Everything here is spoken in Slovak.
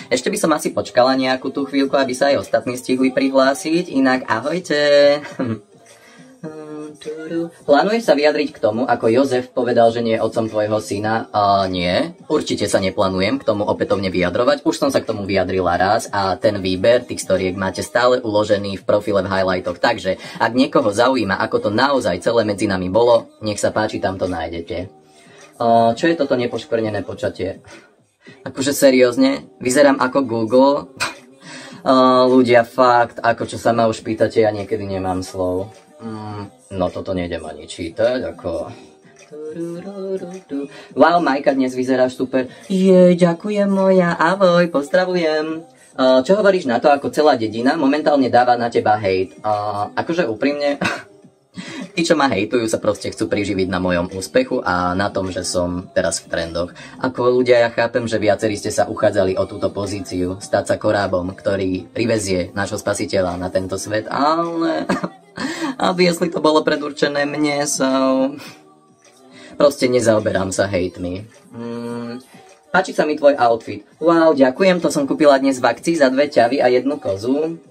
Ešte by som asi počkala nejakú tú chvíľku, aby sa aj ostatní stihli prihlásiť, inak ahojte. Plánuješ sa vyjadriť k tomu, ako Jozef povedal, že nie je otcom tvojho syna? Nie, určite sa neplánujem k tomu opätovne vyjadrovať. Už som sa k tomu vyjadrila raz a ten výber tých storiek máte stále uložený v profile v highlightoch. Takže, ak niekoho zaujíma, ako to naozaj celé medzi nami bolo, nech sa páči, tam to nájdete. Čo je toto nepoškvrnené počatie? Akože seriózne? Vyzerám ako Google? Ľudia, fakt, ako čo sa ma už pýtate, ja niekedy nemám slov. No toto nejdem ani čítať, ako... Wow, Majka, dnes vyzeráš super. Jej, ďakujem moja, ahoj, pozdravujem. Čo hovoríš na to, ako celá dedina momentálne dáva na teba hejt? Akože úprimne... Tí, čo ma hejtujú, sa proste chcú priživiť na mojom úspechu a na tom, že som teraz v trendoch. Ako ľudia, ja chápem, že viacerí ste sa uchádzali o túto pozíciu, stať sa korábom, ktorý privezie nášho spasiteľa na tento svet, ale... Aby jestli to bolo predurčené mne, proste nezaoberám sa hejtmi. Páči sa mi tvoj outfit. Wow, ďakujem, to som kúpila dnes v akcii za 2 ťavy a 1 kozu.